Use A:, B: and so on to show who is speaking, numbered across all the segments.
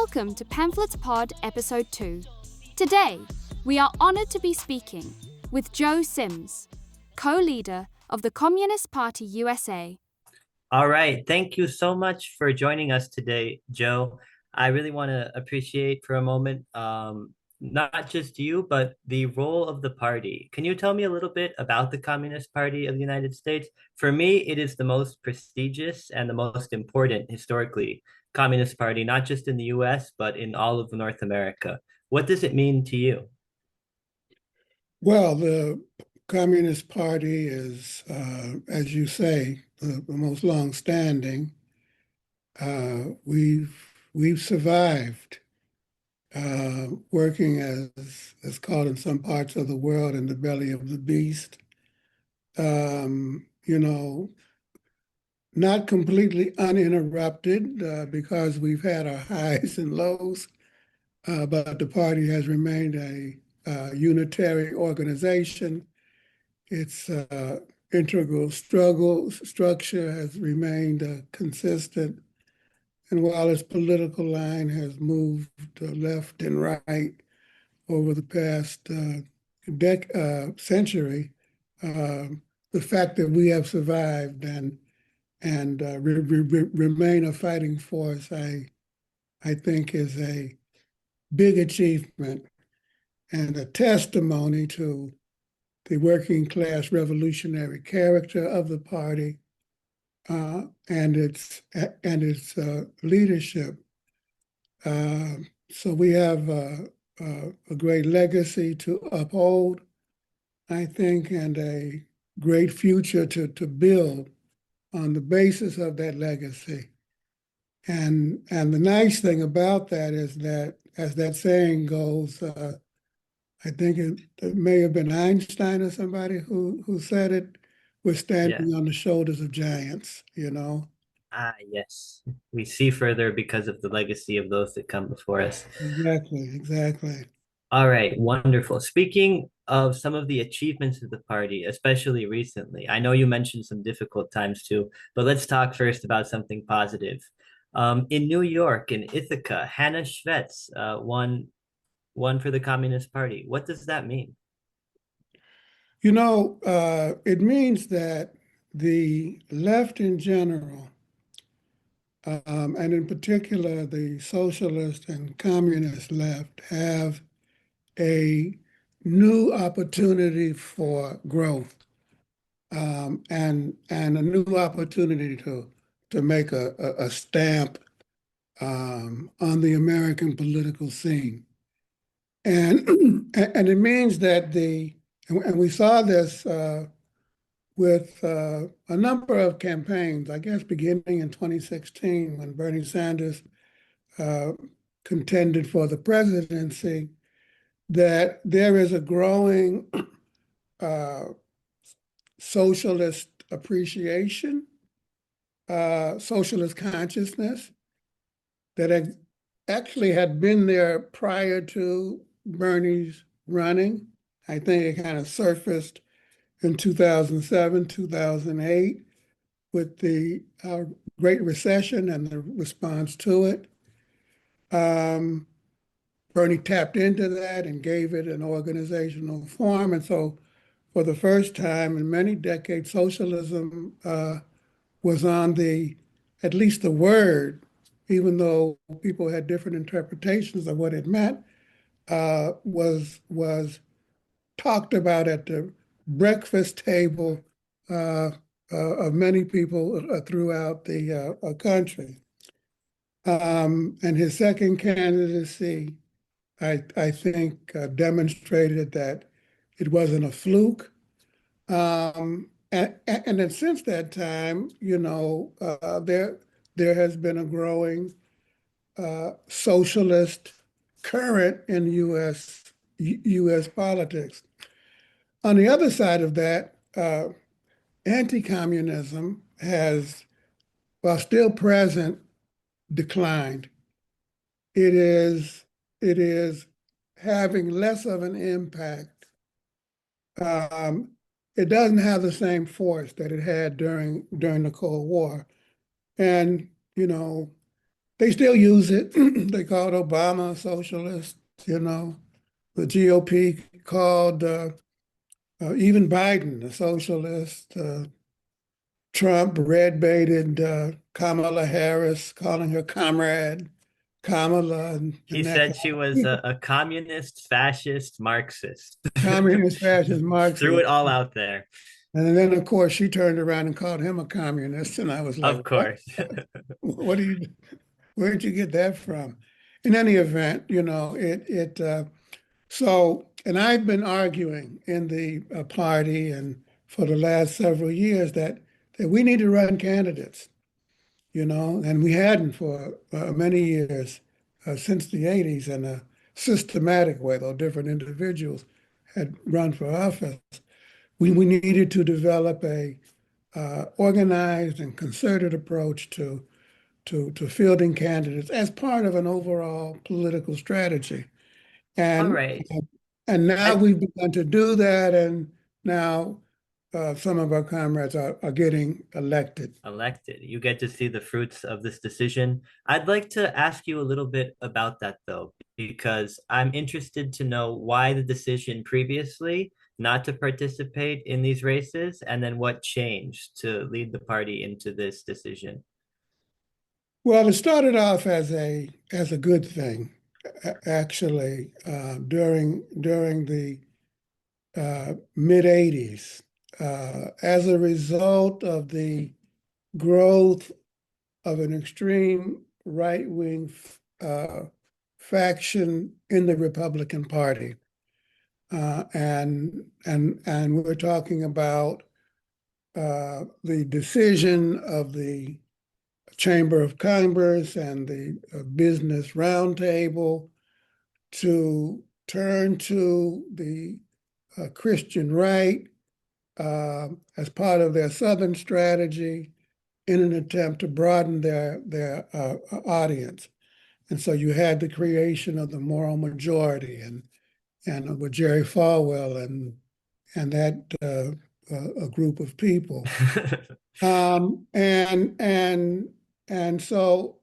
A: Welcome to Pamphlets Pod Episode 2. Today, we are honoured to be speaking with Joe Sims, co-leader of the Communist Party USA.
B: All right. Thank you so much for joining us today, Joe. I really want to appreciate for a moment, not just you, but the role of the party. Can you tell me a little bit about the Communist Party of the United States? For me, it is the most prestigious and the most important historically Communist Party, not just in the US, but in all of North America. What does it mean to you?
C: Well, the Communist Party is, as you say, the most long-standing. We've survived, working as called in some parts of the world in the belly of the beast. You know, not completely uninterrupted because we've had our highs and lows, but the party has remained a unitary organization. Its integral structure has remained consistent. And while its political line has moved left and right over the past century, the fact that we have survived and remain a fighting force, I think, is a big achievement and a testimony to the working class revolutionary character of the party and its leadership. So we have a great legacy to uphold, I think, and a great future to build on the basis of that legacy. And the nice thing about that is that, as that saying goes, I think it may have been Einstein or somebody who said it, we're standing on the shoulders of giants, you know?
B: Ah, yes. We see further because of the legacy of those that come before us.
C: Exactly.
B: All right, wonderful. Speaking of some of the achievements of the party, especially recently, I know you mentioned some difficult times too, but let's talk first about something positive. In New York, in Ithaca, Hannah Schvetz won for the Communist Party. What does that mean?
C: You know, it means that the left in general, and in particular the socialist and communist left, have a new opportunity for growth, and a new opportunity to make a stamp on the American political scene. And and it means that and we saw this with a number of campaigns, I guess beginning in 2016 when Bernie Sanders contended for the presidency, that there is a growing socialist appreciation, socialist consciousness that actually had been there prior to Bernie's running. I think it kind of surfaced in 2007, 2008 with the Great Recession and the response to it. Bernie tapped into that and gave it an organizational form. And so for the first time in many decades, socialism was on at least the word, even though people had different interpretations of what it meant, was talked about at the breakfast table of many people throughout the country. And his second candidacy, I think, demonstrated that it wasn't a fluke. And then since that time, you know, there has been a growing socialist current in U.S. politics. On the other side of that, anti-communism has, while still present, declined. It is having less of an impact. It doesn't have the same force that it had during the Cold War. And, you know, they still use it. They called Obama a socialist, you know. The GOP called even Biden a socialist. Trump red-baited Kamala Harris, calling her comrade Kamala,
B: He
C: and that
B: said
C: kind
B: she
C: of
B: was a communist, fascist, Marxist.
C: communist, fascist,
B: Threw it
C: Marxist.
B: all out there.
C: And then, of course, she turned around and called him a communist. And I was like,
B: Of
C: what?
B: course.
C: What do you, where'd you get that from? In any event, so, and I've been arguing in the party and for the last several years that we need to run candidates, and we hadn't for many years since the 80s in a systematic way, though different individuals had run for office. We needed to develop a organized and concerted approach to fielding candidates as part of an overall political strategy.
B: All
C: And
B: right.
C: and now
B: I
C: we've begun to do that, and now some of our comrades are getting elected.
B: elected. You get to see the fruits of this decision. I'd like to ask you a little bit about that, though, because I'm interested to know why the decision previously not to participate in these races, and then what changed to lead the party into this decision.
C: Well, it started off as a good thing, actually, during the mid '80s, as a result of the growth of an extreme right wing faction in the Republican Party, and we're talking about the decision of the Chamber of Commerce and the Business Roundtable to turn to the Christian right as part of their Southern strategy in an attempt to broaden their audience. And so you had the creation of the moral majority and with Jerry Falwell and that a group of people. Um, and and and so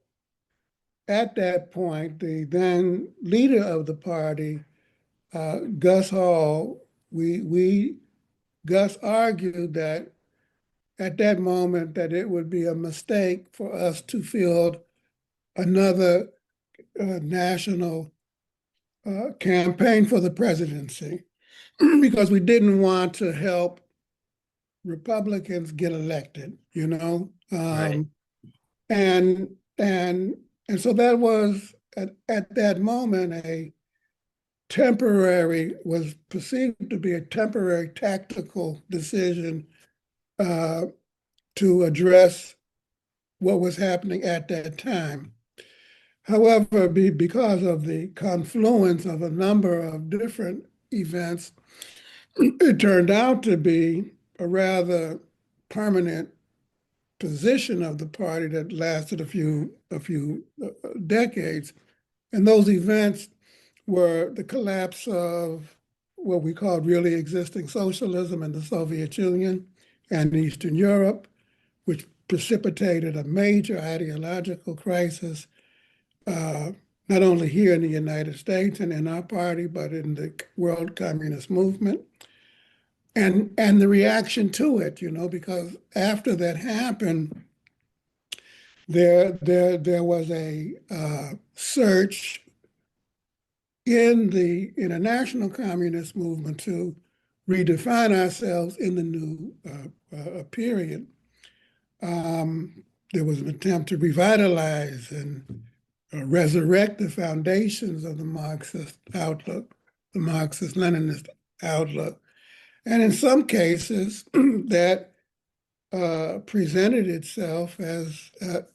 C: at that point, the then leader of the party, Gus Hall, we Gus argued that at that moment that it would be a mistake for us to field another national campaign for the presidency because we didn't want to help Republicans get elected,
B: Right.
C: and and and so that was at that moment was perceived to be a temporary tactical decision uh, to address what was happening at that time. However, because of the confluence of a number of different events, it turned out to be a rather permanent position of the party that lasted a few decades. And those events were the collapse of what we called really existing socialism in the Soviet Union and Eastern Europe, which precipitated a major ideological crisis, not only here in the United States and in our party, but in the world communist movement. And the reaction to it, because after that happened, there was a search in the international communist movement to redefine ourselves in the new period. There was an attempt to revitalize and resurrect the foundations of the Marxist outlook, the Marxist-Leninist outlook. And in some cases, that presented itself as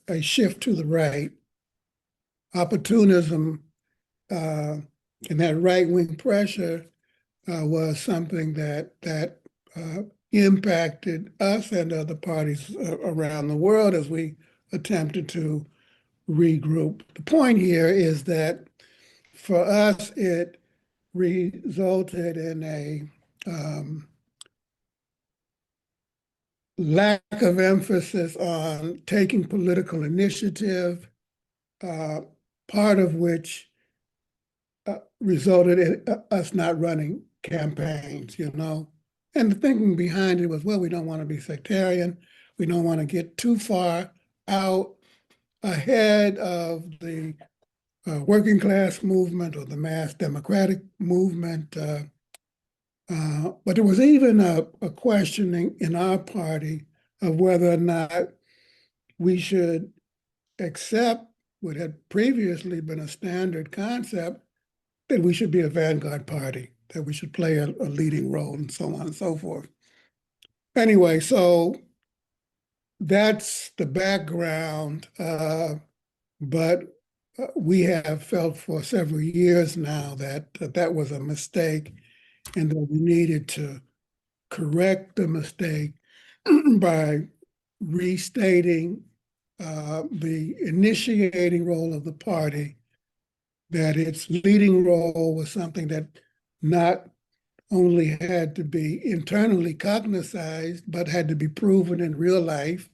C: a shift to the right. Opportunism and that right-wing pressure was something that impacted us and other parties around the world as we attempted to regroup. The point here is that for us, it resulted in a lack of emphasis on taking political initiative uh, part of which resulted in us not running campaigns, you know. And the thinking behind it was, well, we don't want to be sectarian. We don't want to get too far out ahead of the working class movement or the mass democratic movement. But there was even a questioning in our party of whether or not we should accept what had previously been a standard concept, that we should be a vanguard party, that we should play a leading role, and so on and so forth. Anyway, so that's the background, but we have felt for several years now that that was a mistake and that we needed to correct the mistake by restating the initiating role of the party, that its leading role was something that not only had to be internally cognized, but had to be proven in real life.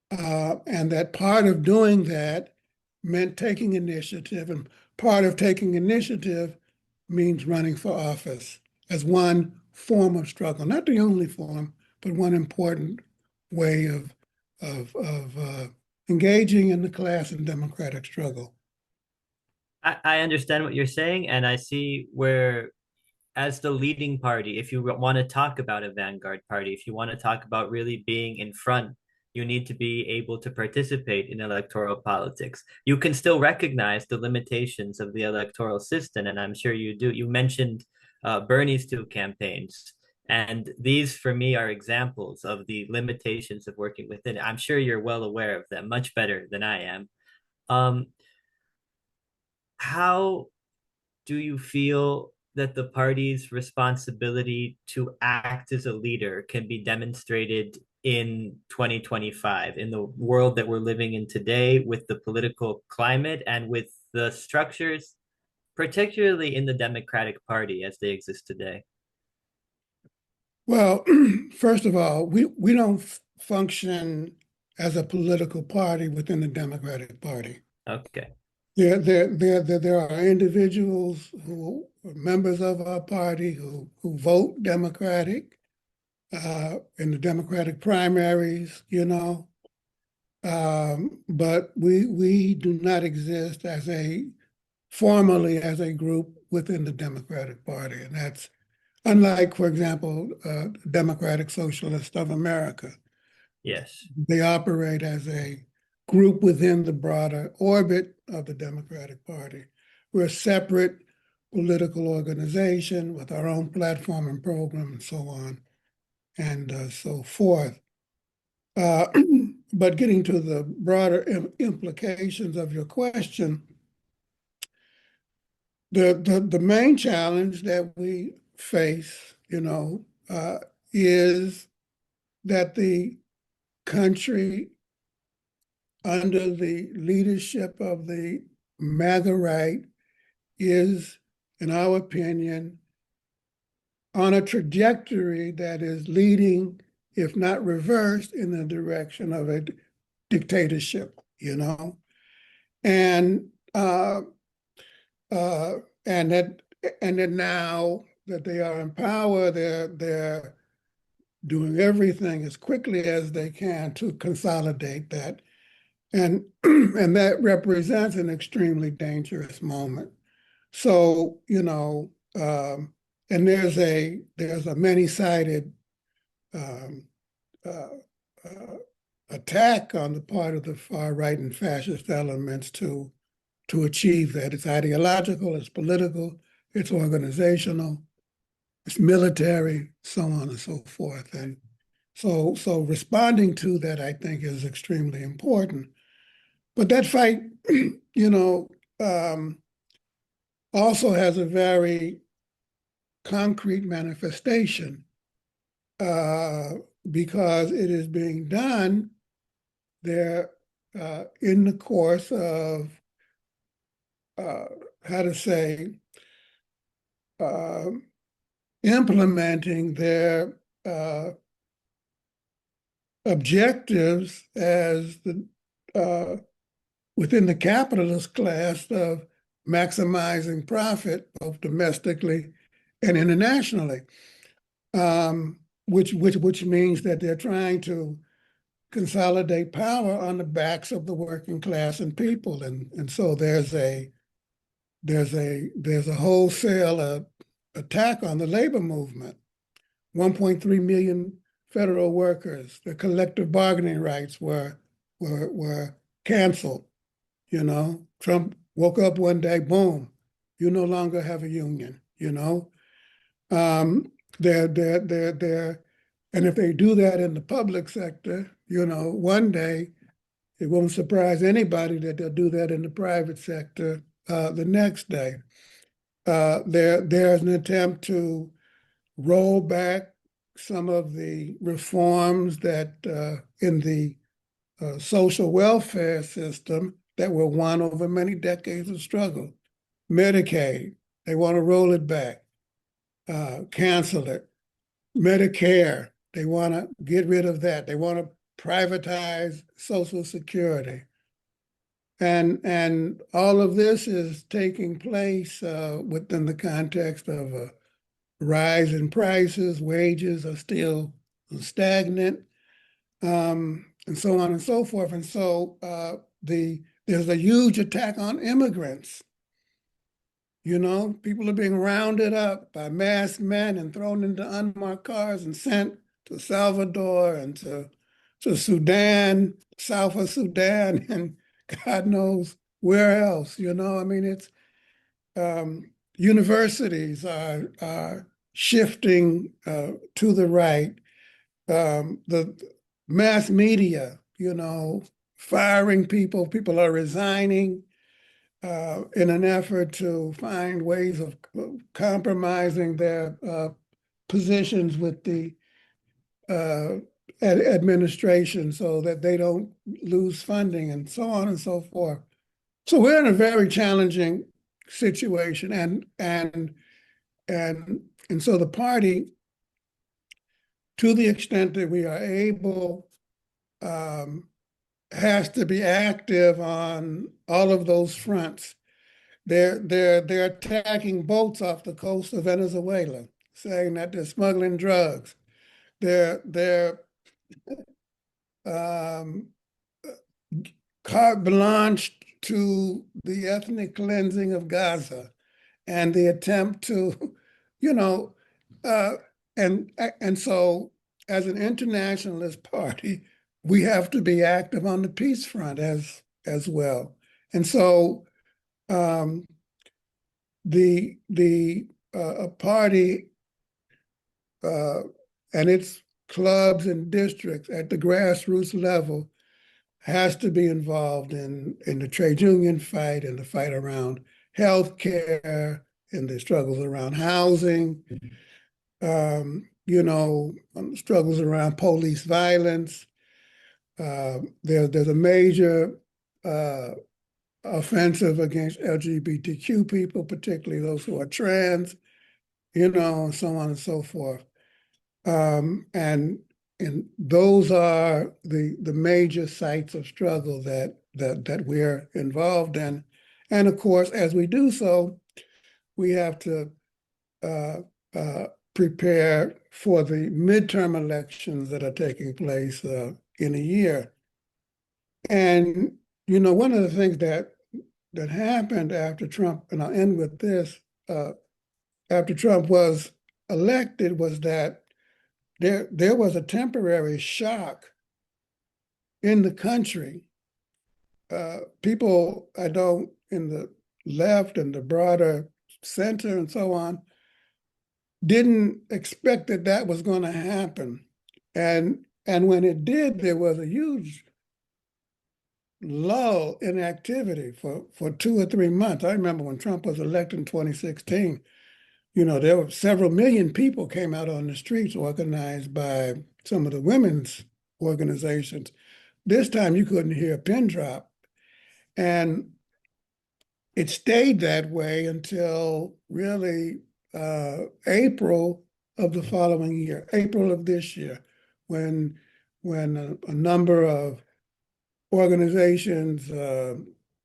C: And that part of doing that meant taking initiative, and part of taking initiative means running for office as one form of struggle, not the only form, but one important way of engaging in the class and democratic struggle.
B: I understand what you're saying, and I see where, as the leading party, if you want to talk about a vanguard party, if you want to talk about really being in front, you need to be able to participate in electoral politics. You can still recognize the limitations of the electoral system, and I'm sure you do. You mentioned Bernie's two campaigns, and these, for me, are examples of the limitations of working within it. I'm sure you're well aware of them, much better than I am. Um, how do you feel that the party's responsibility to act as a leader can be demonstrated in 2025, in the world that we're living in today, with the political climate and with the structures, particularly in the Democratic Party as they exist today?
C: Well, first of all, we don't function as a political party within the Democratic Party.
B: Okay.
C: There are individuals who are members of our party who vote Democratic in the Democratic primaries, you know, but we do not exist formally as a group within the Democratic Party, and that's unlike, for example, Democratic Socialists of America.
B: Yes.
C: They operate as a group within the broader orbit of the Democratic Party. We're a separate political organization with our own platform and program and so on and so forth. But getting to the broader implications of your question, the main challenge that we face, you know, is that the country, under the leadership of the MAGA right, is, in our opinion, on a trajectory that is leading, if not reversed, in the direction of a dictatorship, you know? And and that now that they are in power, they're doing everything as quickly as they can to consolidate that. And and that represents an extremely dangerous moment. So, you know, and there's a many-sided um, uh, uh, attack on the part of the far right and fascist elements to achieve that. It's ideological, it's political, it's organizational, it's military, so on and so forth. And so responding to that, I think, is extremely important. But that fight, you know, also has a very concrete manifestation because it is being done there in the course of, how to say, uh, implementing their objectives as the within the capitalist class of maximizing profit, both domestically and internationally, which means that they're trying to consolidate power on the backs of the working class and people, and so there's a wholesale attack on the labor movement. 1.3 million federal workers, the collective bargaining rights were canceled. You know, Trump woke up one day, boom, you no longer have a union. You know, they're, and if they do that in the public sector, you know, one day it won't surprise anybody that they'll do that in the private sector the next day. There's an attempt to roll back some of the reforms that in the social welfare system that were won over many decades of struggle. Medicaid, they want to roll it back, cancel it. Medicare, they want to get rid of that. They want to privatize Social Security. And all of this is taking place within the context of a rise in prices, wages are still stagnant, and so on and so forth. And so there's a huge attack on immigrants. You know, people are being rounded up by masked men and thrown into unmarked cars and sent to Salvador and to Sudan, south of Sudan, and God knows where else. You know, I mean, it's universities are shifting to the right. The mass media, you know, firing people. People are resigning in an effort to find ways of compromising their positions with the administration so that they don't lose funding and so on and so forth. So we're in a very challenging situation, and so the party, to the extent that we are able, has to be active on all of those fronts. They're attacking boats off the coast of Venezuela, saying that they're smuggling drugs. They're carte blanche to the ethnic cleansing of Gaza and the attempt to, you know, and so as an internationalist party, we have to be active on the peace front as well. And so the party and its clubs and districts at the grassroots level has to be involved in the trade union fight and the fight around healthcare and the struggles around housing, you know, struggles around police violence. There's a major offensive against LGBTQ people, particularly those who are trans, you know, and so on and so forth. And those are the major sites of struggle that we're involved in. And of course, as we do so, we have to prepare for the midterm elections that are taking place in a year. And, you know, one of the things that happened after Trump, and I'll end with this, after Trump was elected, was that there was a temporary shock in the country. People in the left and the broader center and so on didn't expect that was going to happen. And when it did, there was a huge lull in activity for 2 or 3 months. I remember when Trump was elected in 2016, you know, there were several million people came out on the streets organized by some of the women's organizations. This time you couldn't hear a pin drop. And it stayed that way until really April of the following year, April of this year, when a number of organizations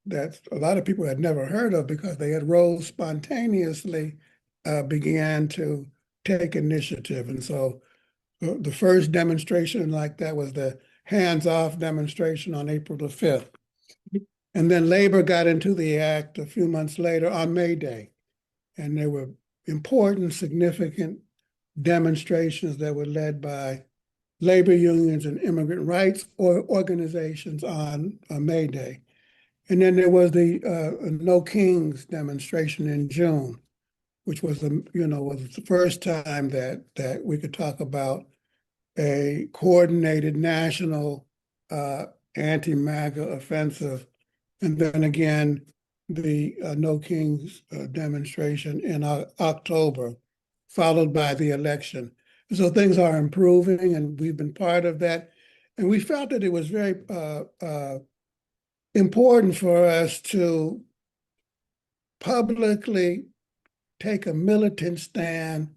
C: that a lot of people had never heard of because they had rose spontaneously, began to take initiative. And so the first demonstration like that was the hands-off demonstration on April the 5th. And then labor got into the act a few months later on May Day. And there were important, significant demonstrations that were led by labor unions and immigrant rights organizations on May Day. And then there was the No Kings demonstration in June, which was was the first time that we could talk about a coordinated national anti-MAGA offensive. And then again, the No Kings demonstration in October, followed by the election. So things are improving, and we've been part of that. And we felt that it was very important for us to publicly take a militant stand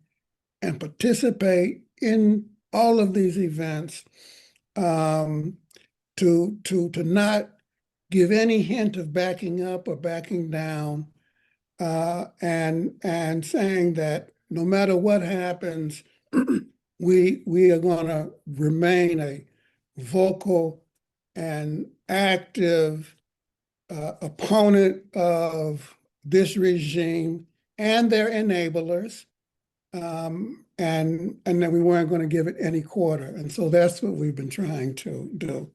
C: and participate in all of these events, to not give any hint of backing up or backing down, and saying that no matter what happens, we are going to remain a vocal and active opponent of this regime and their enablers, and that we weren't going to give it any quarter. And so that's what we've been trying to do.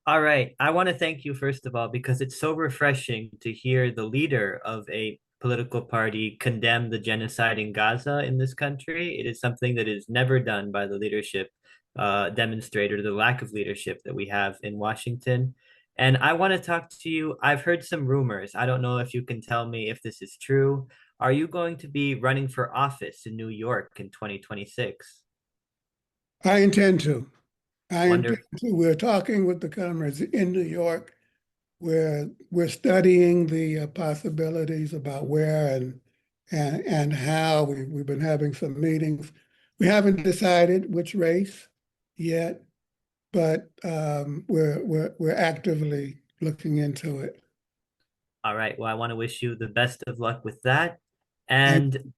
B: All right. I want to thank you, first of all, because it's so refreshing to hear the leader of a political party condemn the genocide in Gaza in this country. It is something that is never done by the leadership demonstrator, the lack of leadership that we have in Washington. And I want to talk to you. I've heard some rumors. I don't know if you can tell me if this is true. Are you going to be running for office in New York in 2026?
C: I intend to.
B: Wonderful.
C: We're talking with the comrades in New York, where we're studying the possibilities about where and how. We've been having some meetings. We haven't decided which race yet, but we're actively looking into it.
B: All right. Well, I want to wish you the best of luck with that. And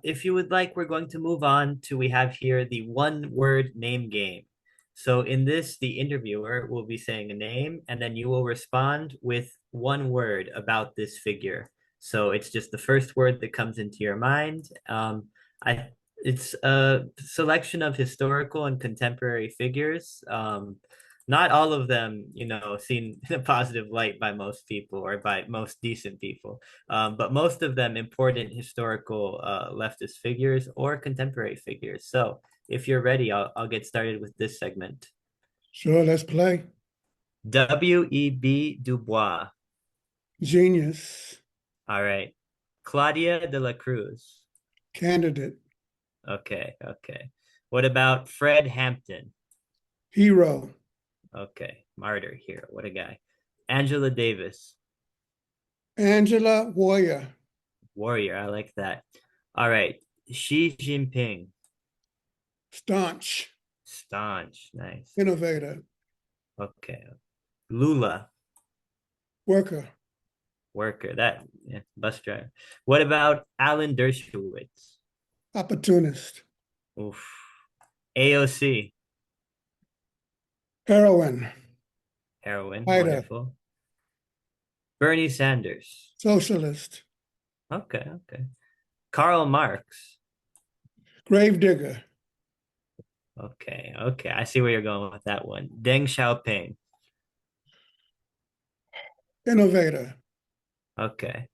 B: if you would like, we're going to move on to, we have here the one word name game. So in this, the interviewer will be saying a name, and then you will respond with one word about this figure. So it's just the first word that comes into your mind. I It's a selection of historical and contemporary figures. Not all of them, seen in a positive light by most people or by most decent people, but most of them important historical leftist figures or contemporary figures. So if you're ready, I'll get started with this segment.
C: Sure, let's play.
B: W.E.B. Du Bois.
C: Genius.
B: All right. Claudia de la Cruz.
C: Candidate.
B: Okay, okay. What about Fred Hampton?
C: Hero.
B: Okay, martyr here. What a guy. Angela Davis.
C: Angela Warrior.
B: Warrior, I like that. All right. Xi Jinping.
C: Staunch.
B: Staunch, nice.
C: Innovator.
B: Okay. Lula.
C: Worker.
B: Worker, bus driver. What about Alan Dershowitz?
C: Opportunist.
B: Oof. AOC.
C: Heroine.
B: Heroin,
C: Fighter.
B: wonderful. Bernie Sanders.
C: Socialist.
B: Okay, okay. Karl Marx.
C: Gravedigger.
B: Okay, okay. I see where you're going with that one. Deng Xiaoping.
C: Innovator.
B: Okay.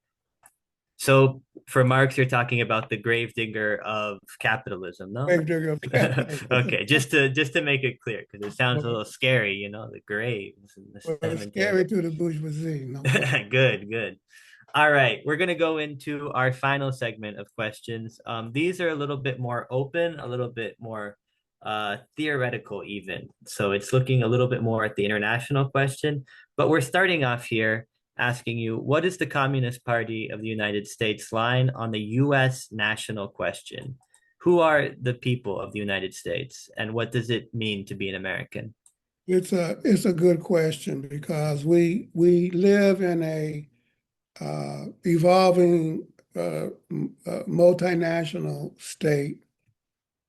B: So for Marx, you're talking about the gravedigger of capitalism, no?
C: Gravedigger of capitalism.
B: Okay, just to make it clear, because it sounds a little scary, the graves and the cemetery.
C: Scary to the bourgeoisie. No.
B: Good, good. All right, we're going to go into our final segment of questions. These are a little bit more open, a little bit more theoretical even. So it's looking a little bit more at the international question, but we're starting off here asking you, what is the Communist Party of the United States line on the U.S. national question? Who are the people of the United States, and what does it mean to be an American?
C: It's a good question because we live in a evolving multinational state,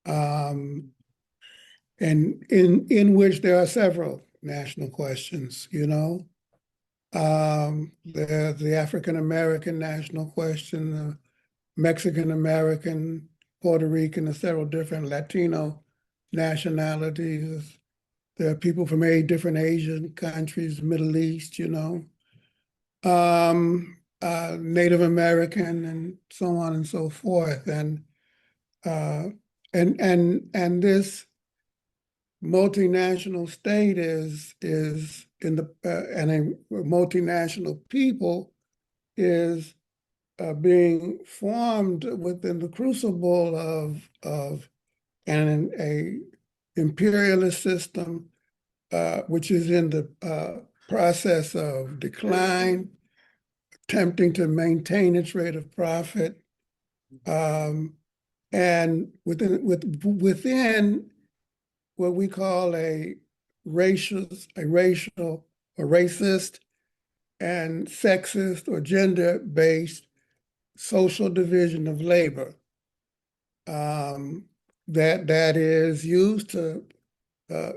C: um, and in which there are several national questions. There's the African American national question, the Mexican American, Puerto Rican, and several different Latino nationalities. There are people from 8 different Asian countries, Middle East, Native American, and so on and so forth. Uh, and this multinational state is in the and a multinational people is being formed within the crucible of a imperialist system, which is in the process of decline, attempting to maintain its rate of profit, and within what we call a racist and sexist or gender-based social division of labor, that is used to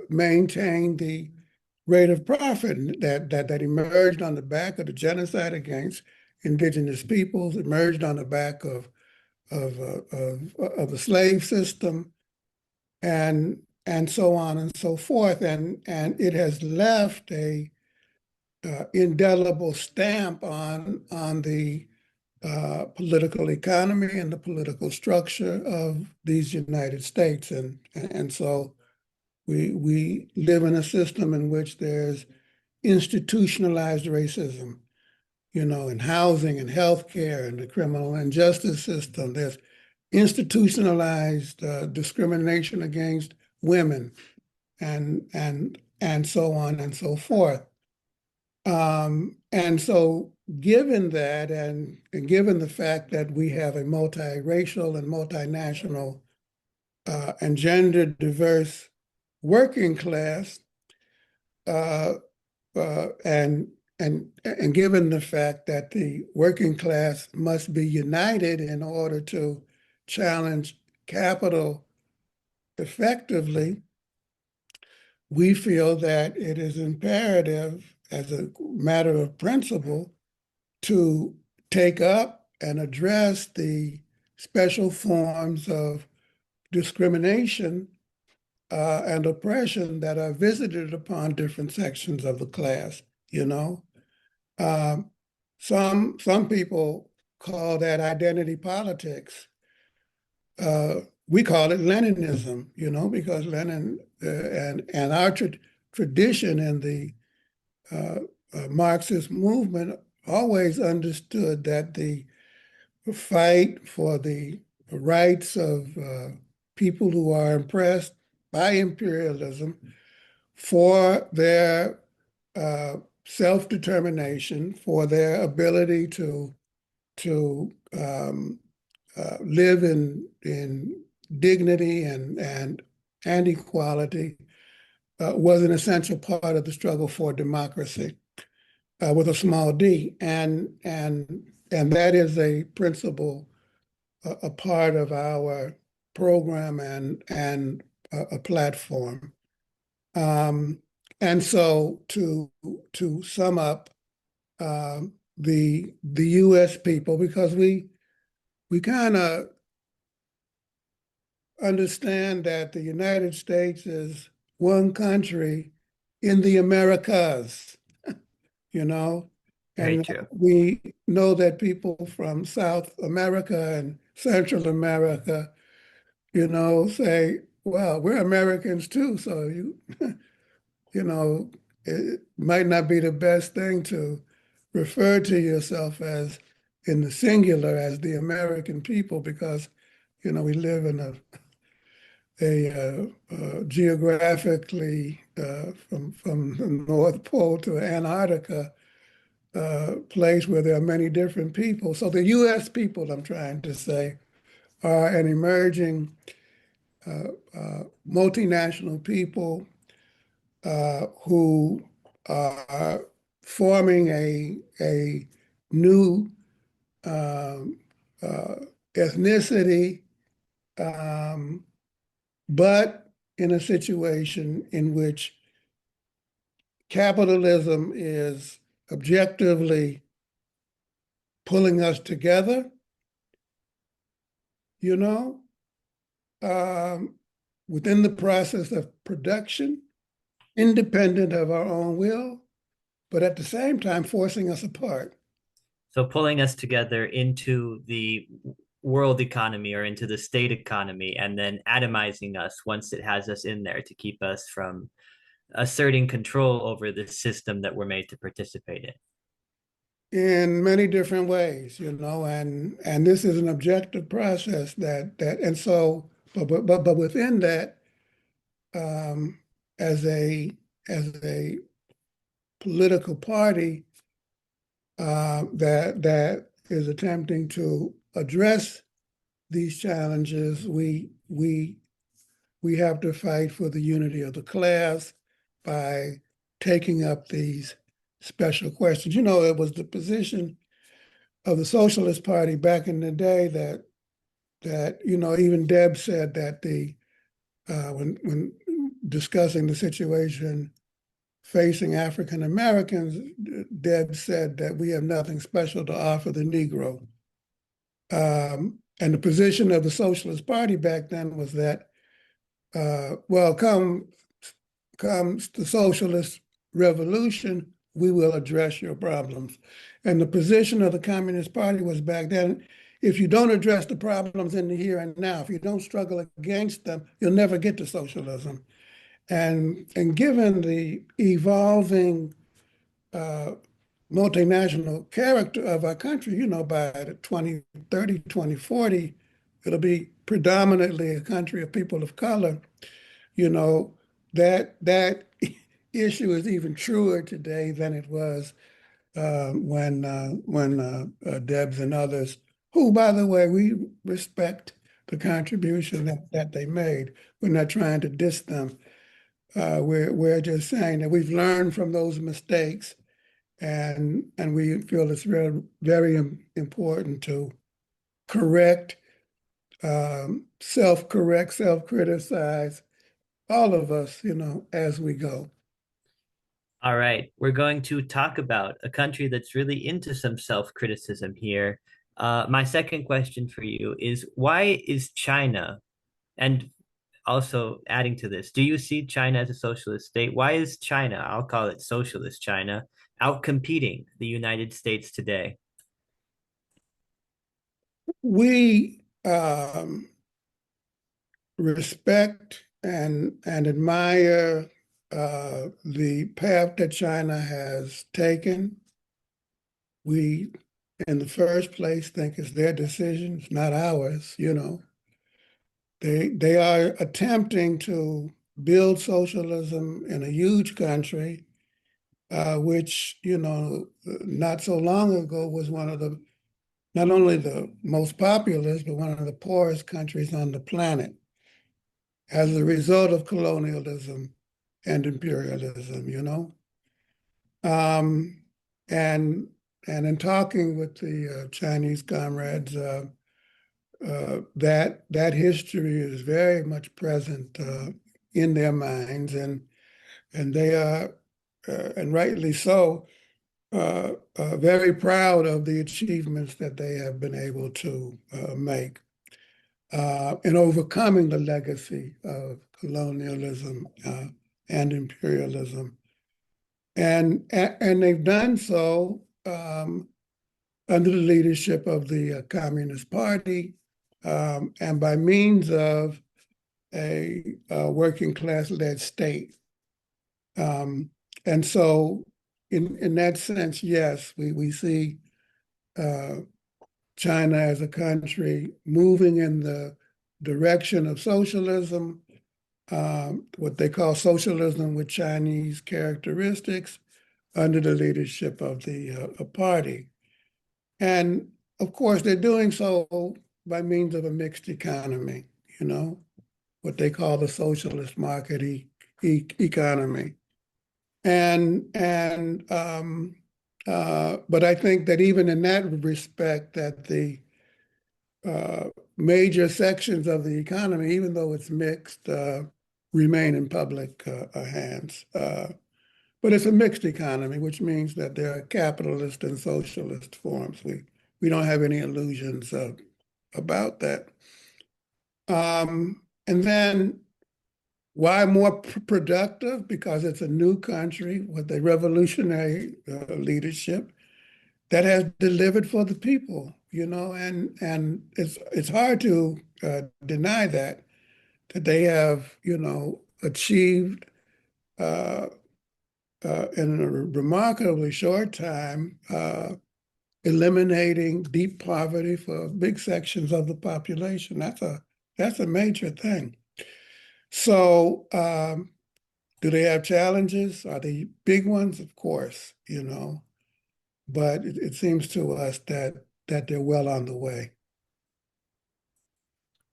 C: maintain the rate of profit that emerged on the back of the genocide against indigenous peoples, emerged on the back of the slave system, and so on and so forth, and it has left a indelible stamp on the political economy and the political structure of these United States, and so we live in a system in which there's institutionalized racism, in housing and healthcare and the criminal and justice system. There's institutionalized discrimination against women and so on and so forth. And so given that and given the fact that we have a multiracial and multinational and gender diverse working class, uh, and given the fact that the working class must be united in order to challenge capital effectively, we feel that it is imperative as a matter of principle to take up and address the special forms of discrimination and oppression that are visited upon different sections of the class. You know, um, some people call that identity politics. We call it Leninism, because Lenin and our tradition in the Marxist movement always understood that the fight for the rights of people who are oppressed by imperialism, for their self-determination, for their ability to live in dignity and equality, was an essential part of the struggle for democracy, with a small d, and that is a principle, a part of our program and a platform. And so to sum up, the U.S. people, because we kind of understand that the United States is one country in the Americas, you know,
B: Very
C: and
B: true.
C: we know that people from South America and Central America, say, well, we're Americans too, so it might not be the best thing to refer to yourself as in the singular as the American people, because we live in a geographically from the North Pole to Antarctica place where there are many different people. So the U.S. people, I'm trying to say, are an emerging multinational people who are forming a new um, uh, ethnicity, um, but in a situation in which capitalism is objectively pulling us together, you know, um, within the process of production, independent of our own will, but at the same time forcing us apart.
B: So pulling us together into the world economy or into the state economy, and then atomizing us once it has us in there to keep us from asserting control over the system that we're made to participate in.
C: In many different ways, and this is an objective process and so, but within that, um, as a political party that is attempting to address these challenges, we have to fight for the unity of the class by taking up these special questions. It was the position of the Socialist Party back in the day that even Deb said that when discussing the situation facing African Americans, Deb said that we have nothing special to offer the Negro. And the position of the Socialist Party back then was that, well, comes the socialist revolution, we will address your problems. And the position of the Communist Party was back then, if you don't address the problems in the here and now, if you don't struggle against them, you'll never get to socialism. And given the evolving multinational character of our country, by 2030, 2040, it'll be predominantly a country of people of color. That issue is even truer today than it was when Debs and others, who, by the way, we respect the contribution that they made. We're not trying to diss them. We're just saying that we've learned from those mistakes, and we feel it's very important to correct, self-correct, self-criticize, all of us, as we go.
B: All right, we're going to talk about a country that's really into some self-criticism here. My second question for you is, why is China, and also adding to this, do you see China as a socialist state? Why is China, I'll call it socialist China, outcompeting the United States today?
C: We respect and admire the path that China has taken. We, in the first place, think it's their decision, it's not ours. They are attempting to build socialism in a huge country, which, not so long ago was one of the, not only the most populous, but one of the poorest countries on the planet as a result of colonialism and imperialism. Um, and in talking with the Chinese comrades, that history is very much present in their minds, and they are, and rightly so, very proud of the achievements that they have been able to make in overcoming the legacy of colonialism and imperialism. And they've done so under the leadership of the Communist Party and by means of a working class led state. And so in that sense, yes, we see China as a country moving in the direction of socialism, what they call socialism with Chinese characteristics, under the leadership of the party. And of course, they're doing so by means of a mixed economy, what they call the socialist market economy. But I think that even in that respect, that the major sections of the economy, even though it's mixed, remain in public hands. But it's a mixed economy, which means that there are capitalist and socialist forms. We don't have any illusions about that. And then why more productive? Because it's a new country with a revolutionary leadership that has delivered for the people, and it's hard to deny that they have, achieved in a remarkably short time, eliminating deep poverty for big sections of the population. That's a major thing. So, do they have challenges? Are they big ones? Of course, but it seems to us that they're well on the way.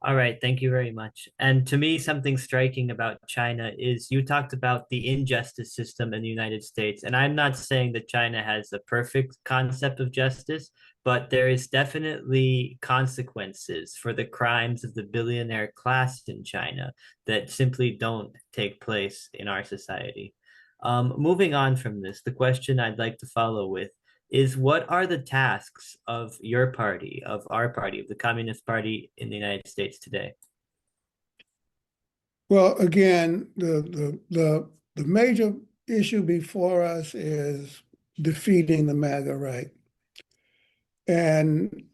B: All right, thank you very much. And to me, something striking about China is you talked about the injustice system in the United States. And I'm not saying that China has a perfect concept of justice, but there is definitely consequences for the crimes of the billionaire class in China that simply don't take place in our society. Moving on from this, the question I'd like to follow with is what are the tasks of your party, of our party, of the Communist Party in the United States today?
C: Well, again, the major issue before us is defeating the MAGA right, and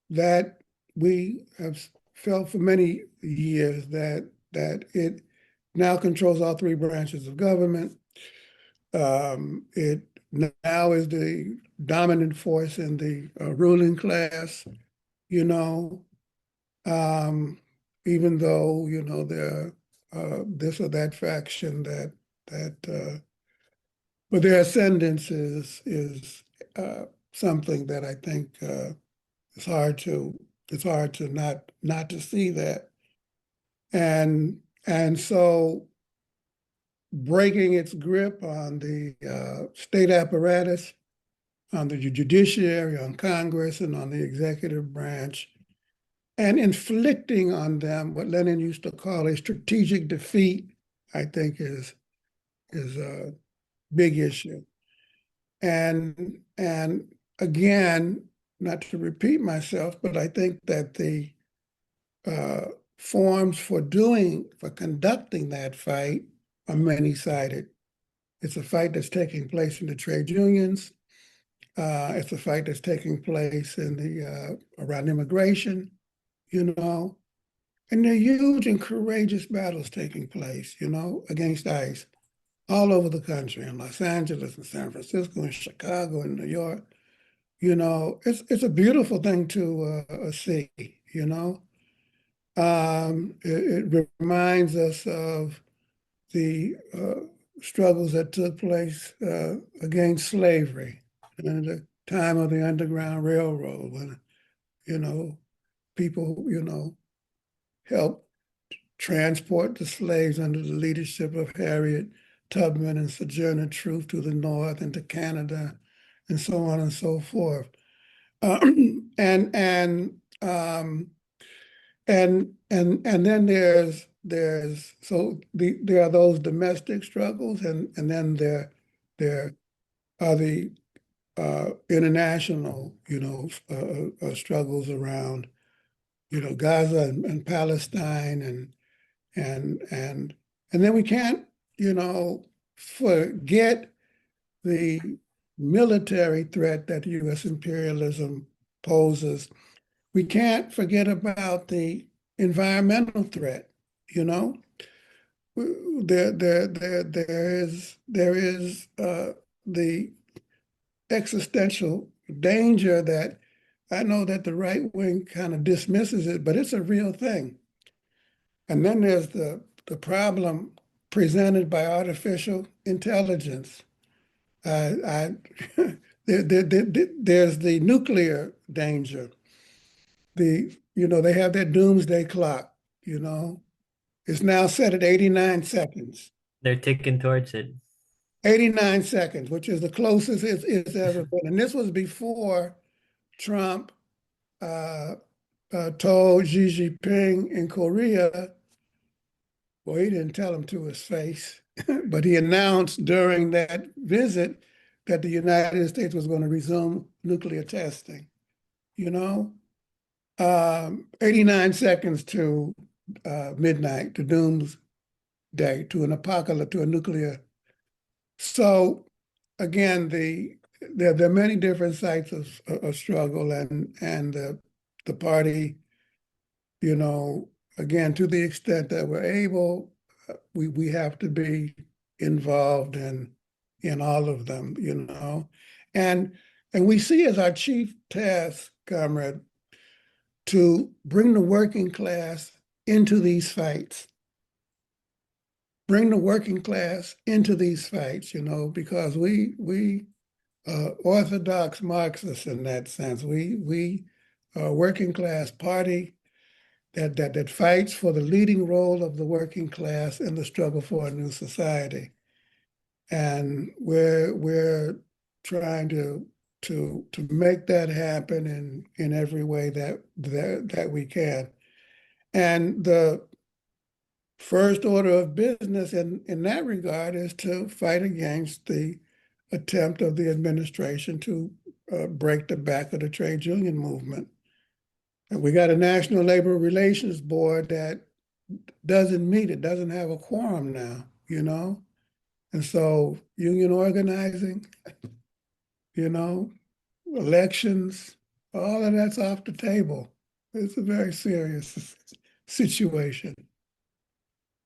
C: that we have felt for many years that it now controls all three branches of government. It now is the dominant force in the ruling class, you know, even though, there this or that faction but their ascendance is something that I think it's hard to not to see that. And so breaking its grip on the state apparatus, on the judiciary, on Congress, and on the executive branch, and inflicting on them what Lenin used to call a strategic defeat, I think is a big issue. And again, not to repeat myself, but I think that the forms for conducting that fight are many-sided. It's a fight that's taking place in the trade unions. It's a fight that's taking place in the around immigration, and there are huge and courageous battles taking place, against ICE all over the country, in Los Angeles and San Francisco and Chicago and New York. It's a beautiful thing to see, it reminds us of the struggles that took place against slavery in the time of the Underground Railroad, when, people, helped transport the slaves under the leadership of Harriet Tubman and Sojourner Truth to the north and to Canada, and so on and so forth. And then there are those domestic struggles, and then there are the international, struggles around, Gaza and Palestine, and then we can't, forget the military threat that U.S. imperialism poses. We can't forget about the environmental threat. There is the existential danger that I know that the right wing kind of dismisses it, but it's a real thing. And then there's the problem presented by artificial intelligence. There's the nuclear danger. They have their doomsday clock, It's now set at 89 seconds.
B: They're ticking towards it.
C: 89 seconds, which is the closest it's ever been. And this was before Trump told Xi Jinping in Korea, well, he didn't tell him to his face, but he announced during that visit that the United States was going to resume nuclear testing. You know, 89 seconds to midnight, to doomsday, to an apocalypse, to a nuclear. So again, there are many different sites of struggle, and the party, you know, again, to the extent that we're able, we have to be involved in all of them, you know, and we see as our chief task, comrade, to bring the working class into these fights. Bring the working class into these fights, you know, because we orthodox Marxists in that sense. We are a working class party that fights for the leading role of the working class in the struggle for a new society. And we're trying to make that happen in every way that we can. And the first order of business in that regard is to fight against the attempt of the administration to break the back of the trade union movement. And we got a National Labor Relations Board that doesn't meet, it doesn't have a quorum now, you know? And so union organizing, you know, elections, all of that's off the table. It's a very serious situation.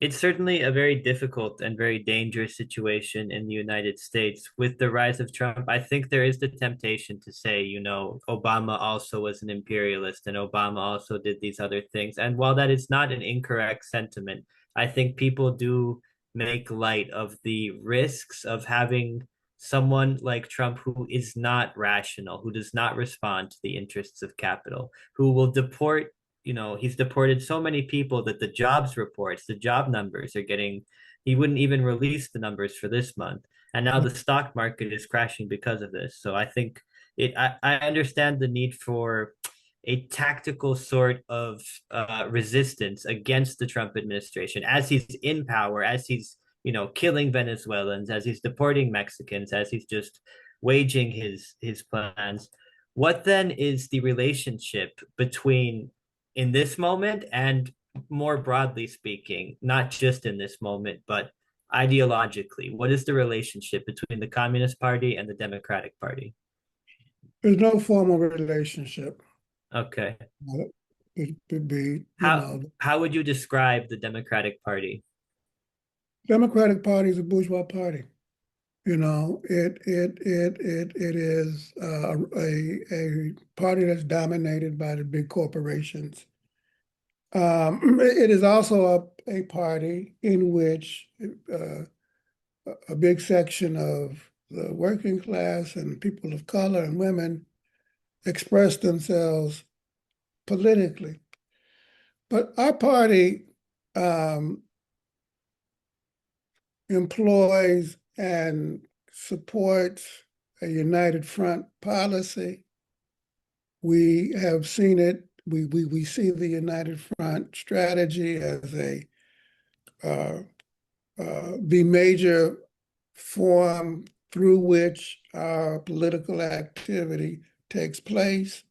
B: It's certainly a very difficult and very dangerous situation in the United States. With the rise of Trump, I think there is the temptation to say, you know, Obama also was an imperialist and Obama also did these other things. And while that is not an incorrect sentiment, I think people do make light of the risks of having someone like Trump who is not rational, who does not respond to the interests of capital, who will deport, you know, he's deported so many people that the jobs reports, the job numbers are getting, he wouldn't even release the numbers for this month. And now the stock market is crashing because of this. So I think I understand the need for a tactical sort of resistance against the Trump administration as he's in power, as he's, you know, killing Venezuelans, as he's deporting Mexicans, as he's just waging his plans. What then is the relationship between in this moment and more broadly speaking, not just in this moment, but ideologically, what is the relationship between the Communist Party and the Democratic Party?
C: There's no formal relationship.
B: Okay.
C: It could be, you
B: How
C: know,
B: how would you describe the Democratic Party?
C: Democratic Party is a bourgeois party. You know, it is a party that's dominated by the big corporations. It is also a party in which a big section of the working class and people of color and women express themselves politically. But our party employs and supports a united front policy. We have seen it. We see the united front strategy as the major form through which our political activity takes place,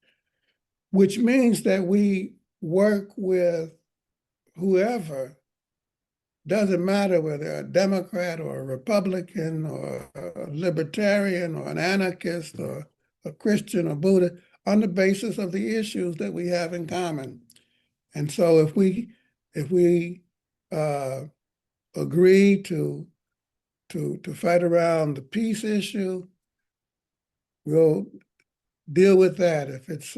C: which means that we work with whoever. Doesn't matter whether they're a Democrat or a Republican or a libertarian or an anarchist or a Christian or Buddha, on the basis of the issues that we have in common. And so if we agree to fight around the peace issue, we'll deal with that. If it's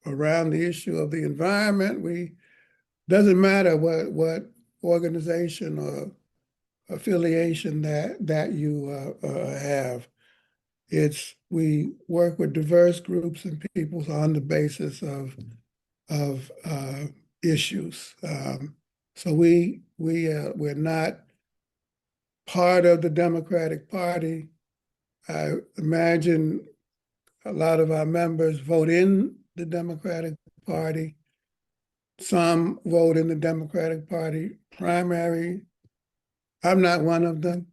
C: around the issue of the environment, doesn't matter what organization or affiliation that you have. We work with diverse groups and peoples on the basis of issues. So we're not part of the Democratic Party. I imagine a lot of our members vote in the Democratic Party. Some vote in the Democratic Party primary. I'm not one of them.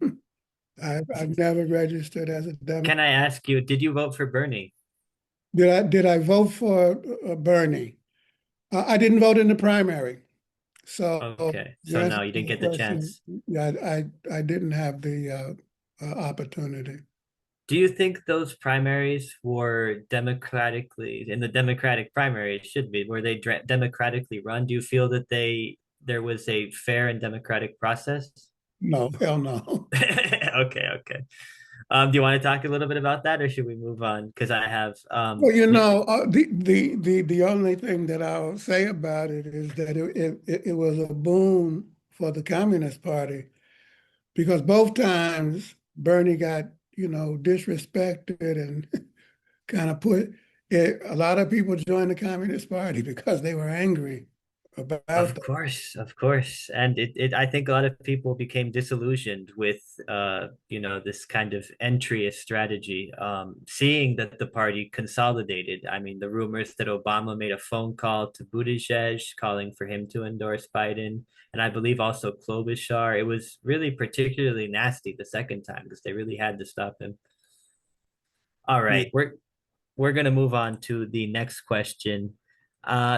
C: I've never registered as a Democrat.
B: Can I ask you, did you vote for Bernie?
C: Did I vote for Bernie? I didn't vote in the primary. So
B: Okay,
C: the
B: so
C: answer
B: no, you
C: to
B: didn't
C: the
B: get the
C: question,
B: chance.
C: yeah, I didn't have the opportunity.
B: Do you think those primaries were in the Democratic primaries should be, were they democratically run? Do you feel that there was a fair and democratic process?
C: No, hell no.
B: Okay, okay. Do you want to talk a little bit about that, or should we move on? Because I have
C: Well, the only thing that I'll say about it is that it was a boon for the Communist Party because both times Bernie got, disrespected and kind of put it, a lot of people joined the Communist Party because they were angry about that.
B: Of course. And I think a lot of people became disillusioned with this kind of entryist strategy, seeing that the party consolidated. I mean, the rumors that Obama made a phone call to Buttigieg calling for him to endorse Biden, and I believe also Klobuchar. It was really particularly nasty the second time because they really had to stop him. All
C: Yeah.
B: right, we're going to move on to the next question.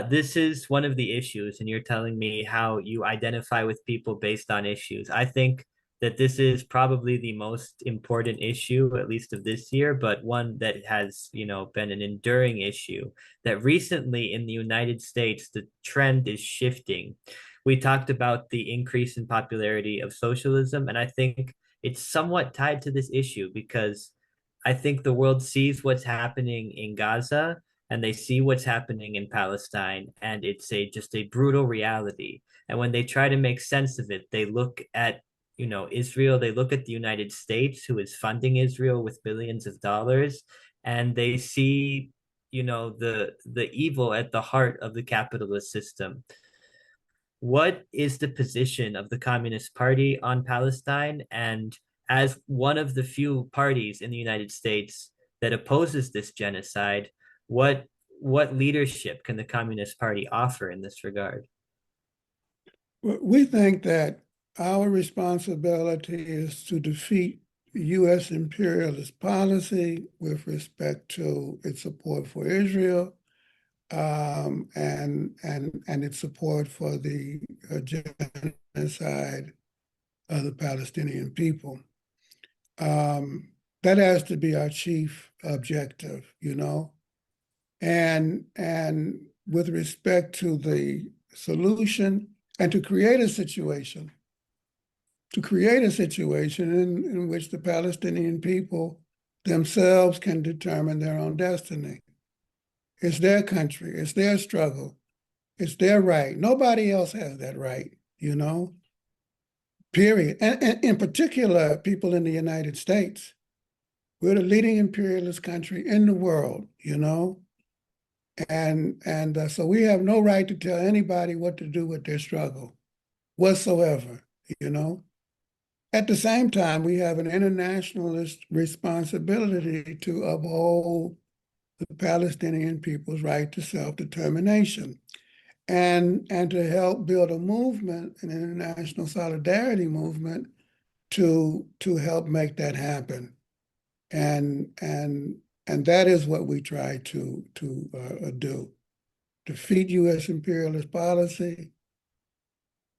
B: This is one of the issues, and you're telling me how you identify with people based on issues. I think that this is probably the most important issue, at least of this year, but one that has, been an enduring issue. That recently in the United States, the trend is shifting. We talked about the increase in popularity of socialism, and I think it's somewhat tied to this issue because I think the world sees what's happening in Gaza and they see what's happening in Palestine, and it's just a brutal reality. And when they try to make sense of it, they look at Israel, they look at the United States, who is funding Israel with billions of dollars, and they see the evil at the heart of the capitalist system. What is the position of the Communist Party on Palestine? And as one of the few parties in the United States that opposes this genocide, what what leadership can the Communist Party offer in this regard?
C: We think that our responsibility is to defeat U.S. imperialist policy with respect to its support for Israel, and its support for the genocide of the Palestinian people. That has to be our chief objective, and with respect to the solution and to create a situation in which the Palestinian people themselves can determine their own destiny. It's their country, it's their struggle, it's their right. Nobody else has that right, period. And in particular, people in the United States. We're the leading imperialist country in the world, and so we have no right to tell anybody what to do with their struggle whatsoever, At the same time, we have an internationalist responsibility to uphold the Palestinian people's right to self-determination and to help build a movement, an international solidarity movement to help make that happen. And that is what we try to do. Defeat U.S. imperialist policy,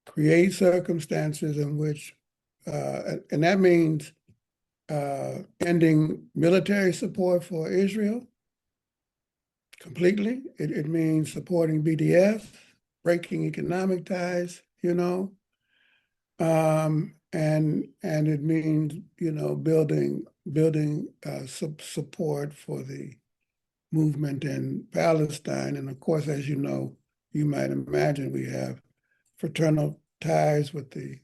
C: create circumstances in which, and that means ending military support for Israel completely. It means supporting BDS, breaking economic ties, and it means building support for the movement in Palestine. And of course, as you might imagine, we have fraternal ties with the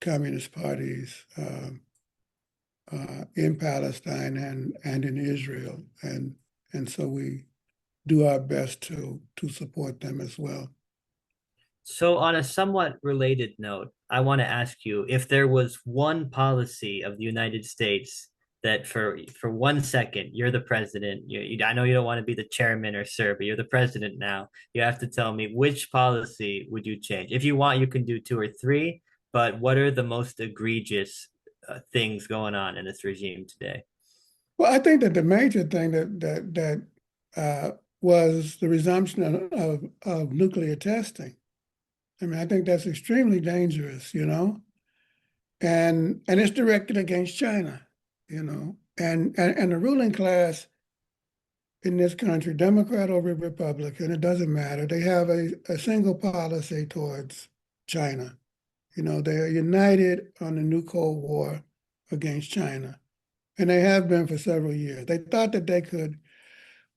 C: communist parties in Palestine and in Israel, and so we do our best to support them as well.
B: So, on a somewhat related note, I want to ask you if there was one policy of the United States that for 1 second you're the president. I know you don't want to be the chairman or sir, but you're the president now. You have to tell me which policy would you change. If you want, you can do two or three, but what are the most egregious things going on in this regime today?
C: Well, I think that the major thing was the resumption of nuclear testing. I mean, I think that's extremely dangerous, and it's directed against China, and the ruling class in this country, Democrat or Republican, it doesn't matter. They have a single policy towards China. They're united on the new Cold War against China, and they have been for several years. They thought that they could,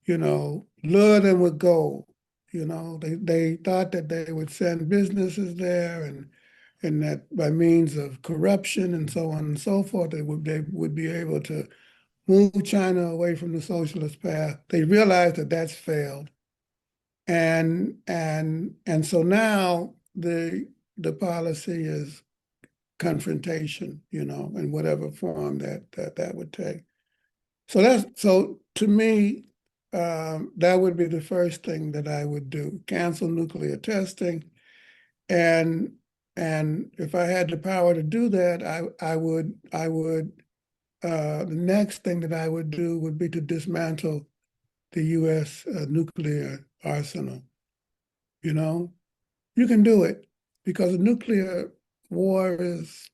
C: lure them with gold. They thought that they would send businesses there and that by means of corruption and so on and so forth, they would be able to move China away from the socialist path. They realized that that's failed. And so now the policy is confrontation, in whatever form that would take. So to me, that would be the first thing that I would do: cancel nuclear testing, and if I had the power to do that, I would the next thing that I would do would be to dismantle the U.S. Nuclear arsenal. You can do it because a nuclear war is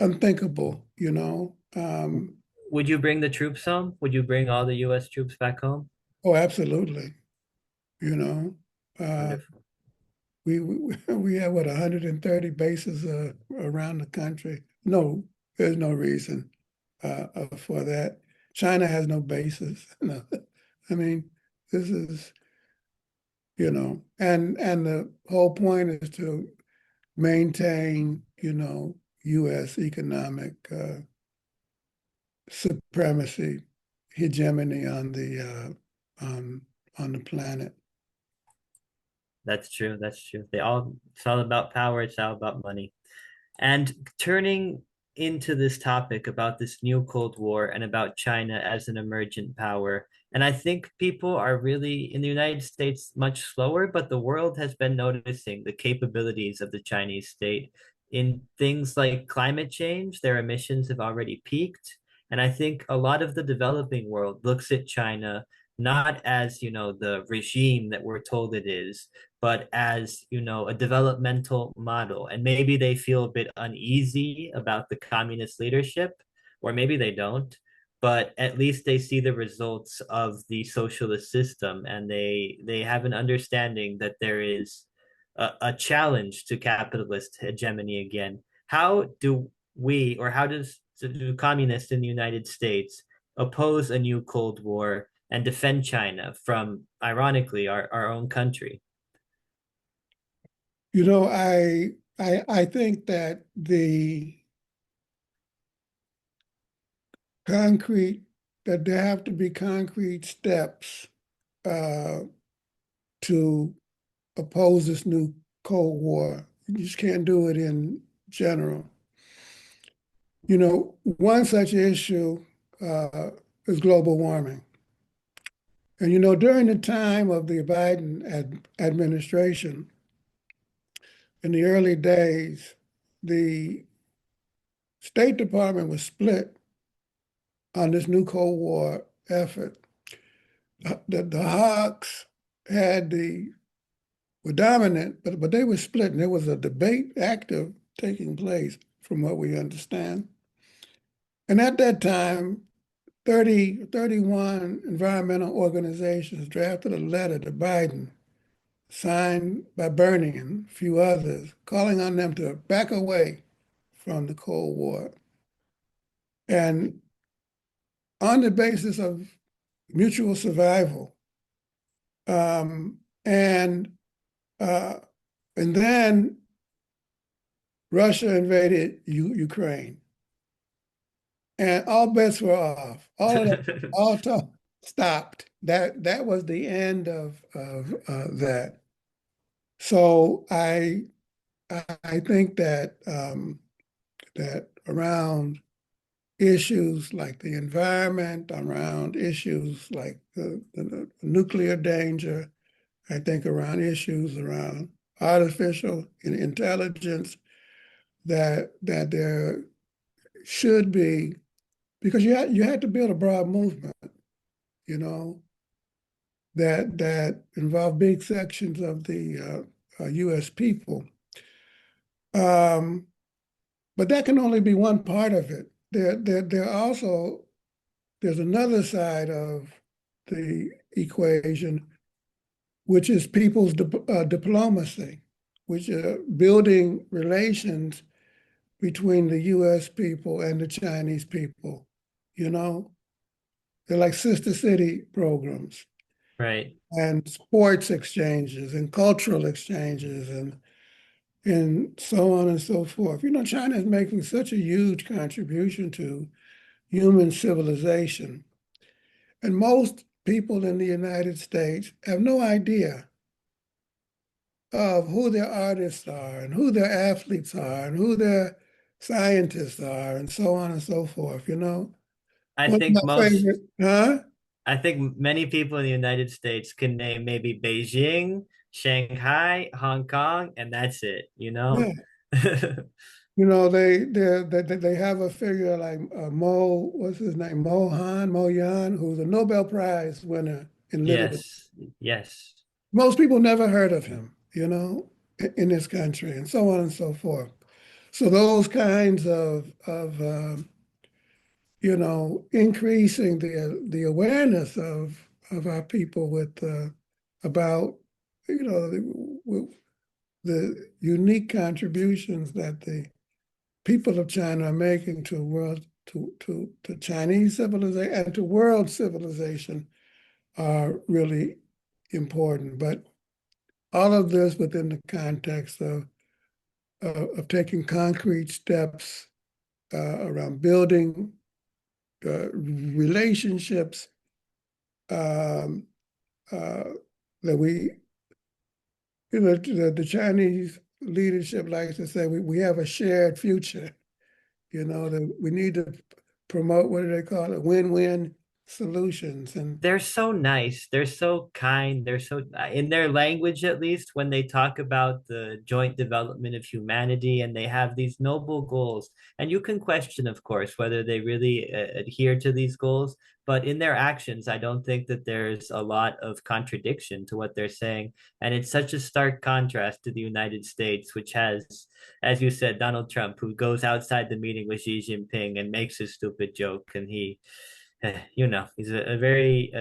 C: unthinkable.
B: Would you bring the troops home? Would you bring all the U.S. troops back home?
C: Oh, absolutely. You know, uh,
B: Wonderful.
C: we have what 130 bases around the country. No, there's no reason for that. China has no bases. No, I mean, this is and the whole point is to maintain U.S. economic supremacy, hegemony on the planet.
B: That's true. That's true. It's all about power. It's all about money. And turning into this topic about this new Cold War and about China as an emergent power, and I think people are really in the United States much slower, but the world has been noticing the capabilities of the Chinese state in things like climate change. Their emissions have already peaked. And I think a lot of the developing world looks at China not as, the regime that we're told it is, but as a developmental model, and maybe they feel a bit uneasy about the communist leadership, or maybe they don't, but at least they see the results of the socialist system, and they have an understanding that there is a challenge to capitalist hegemony again. How do we, or how do communists in the United States oppose a new Cold War and defend China from, ironically, our own country?
C: I think that there have to be concrete steps to oppose this new Cold War. You just can't do it in general. One such issue is global warming. And during the time of the Biden administration, in the early days, the State Department was split on this new Cold War effort. The Hawks were dominant, but they were split, and there was a debate active taking place, from what we understand. And at that time, 31 environmental organizations drafted a letter to Biden, signed by Bernie and a few others, calling on them to back away from the Cold War. And on the basis of mutual survival, and then Russia invaded Ukraine, and all bets were off. All talk stopped. That was the end of that. So I I think that that around issues like the environment, around issues like the nuclear danger, I think around issues around artificial intelligence, that there should be, because you had to build a broad movement, you know, that involved big sections of the U.S. people. But that can only be one part of it. There also there's another side of the equation, which is people's diplomacy, which building relations between the U.S. people and the Chinese people. You know, they're like sister city programs
B: Right.
C: and sports exchanges and cultural exchanges and so on and so forth. You know, China is making such a huge contribution to human civilization. And most people in the United States have no idea of who their artists are and who their athletes are and who their scientists are and so on and so forth, you know.
B: I
C: One of
B: think
C: my
B: most
C: favorite, huh?
B: I think many people in the United States can name maybe Beijing, Shanghai, Hong Kong, and that's it, you know?
C: Yeah. You know, they have a figure like Mo, what's his name? Mo Yan, who's a Nobel Prize winner in literature.
B: Yes, yes.
C: Most people never heard of him, you know, in this country, and so on and so forth. So those kinds of you know, increasing the awareness of our people with about you know the unique contributions that the people of China are making to world to Chinese civilization and to world civilization are really important. But all of this within the context of taking concrete steps around building relationships um, uh, that we, you know, the Chinese leadership likes to say we have a shared future. You know, that we need to promote, what do they call it, win-win solutions. And
B: They're so nice. They're so kind. They're so, in their language at least, when they talk about the joint development of humanity and they have these noble goals. And you can question, of course, whether they really adhere to these goals. But in their actions, I don't think that there's a lot of contradiction to what they're saying. And it's such a stark contrast to the United States, which has, as you said, Donald Trump, who goes outside the meeting with Xi Jinping and makes a stupid joke. And you know, he's a very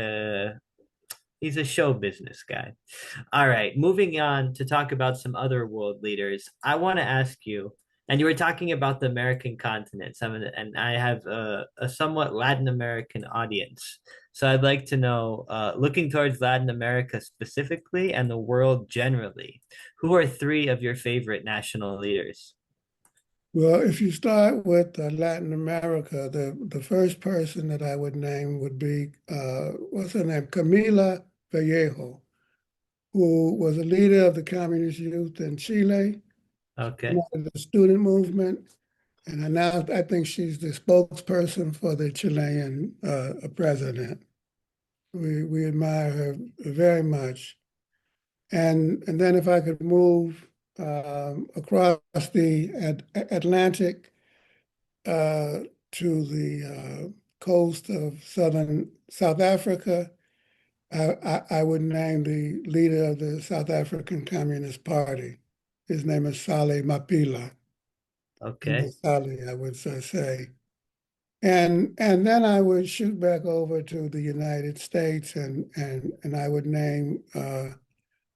B: he's a show business guy. All right, moving on to talk about some other world leaders. I want to ask you, and you were talking about the American continent, and I have a somewhat Latin American audience. So I'd like to know, looking towards Latin America specifically and the world generally, who are three of your favorite national leaders?
C: well, if you start with Latin America, the first person that I would name would be what's her name? Camila Vallejo, who was a leader of the communist youth in Chile,
B: Okay,
C: the student movement. And I think she's the spokesperson for the Chilean president. We admire her very much. And then if I could move across the Atlantic to the coast of southern South Africa, I would name the leader of the South African Communist Party. His name is Sale Mapila.
B: okay,
C: Sale, I would say. And then I would shoot back over to the United States and I would name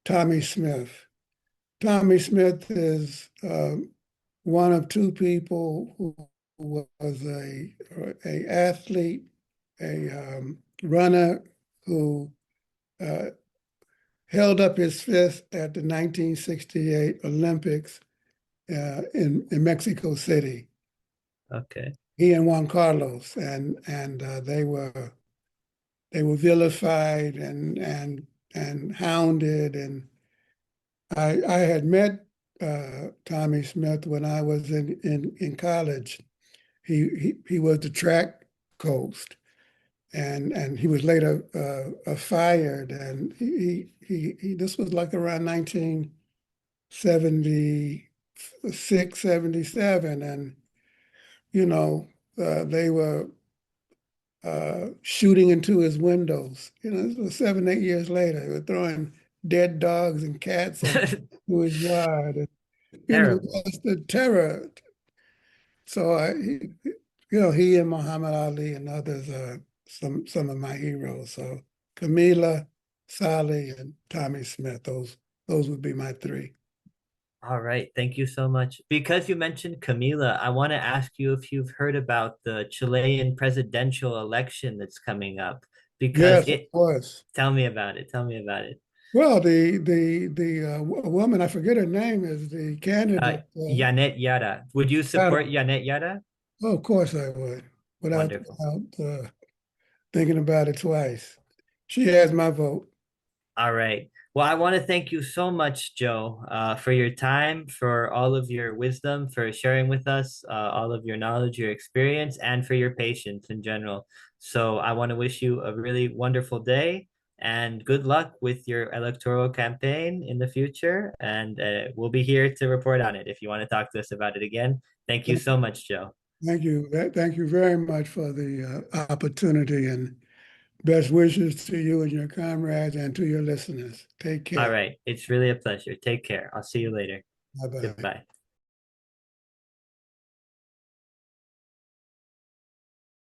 C: Tommy Smith. Tommy Smith is one of two people who was a athlete, a runner who uh, held up his fist at the 1968 Olympics in Mexico City.
B: okay.
C: He and Juan Carlos, and they were vilified and hounded. And I had met Tommy Smith when I was in college. He was the track coach, and he was later fired. And he this was like around 1976, 77, and they were shooting into his windows. This was 7, 8 years later. They were throwing dead dogs and cats into his yard. And,
B: Terrible.
C: that's the terror. So he and Muhammad Ali and others are some of my heroes. So Camila, Sally, and Tommy Smith. Those would be my three.
B: All right, thank you so much. Because you mentioned Camila, I want to ask you if you've heard about the Chilean presidential election that's coming up. Because
C: Yes, of
B: it,
C: course.
B: tell me about it. Tell me about it.
C: Well, the woman, I forget her name, is the candidate.
B: Yanet Yara. Would you
C: Yada.
B: support Yanet Yara?
C: Oh, of course I would,
B: Wonderful.
C: without thinking about it twice. She has my vote.
B: All right. Well, I want to thank you so much, Joe, for your time, for all of your wisdom, for sharing with us all of your knowledge, your experience, and for your patience in general. So I want to wish you a really wonderful day and good luck with your electoral campaign in the future. And we'll be here to report on it if you want to talk to us about it again. Thank you so much, Joe.
C: Thank you. Thank you very much for the opportunity, and best wishes to you and your comrades and to your listeners. Take
B: All
C: care.
B: right. It's really a pleasure. Take care. I'll see you later.
C: Bye-bye.
B: Goodbye.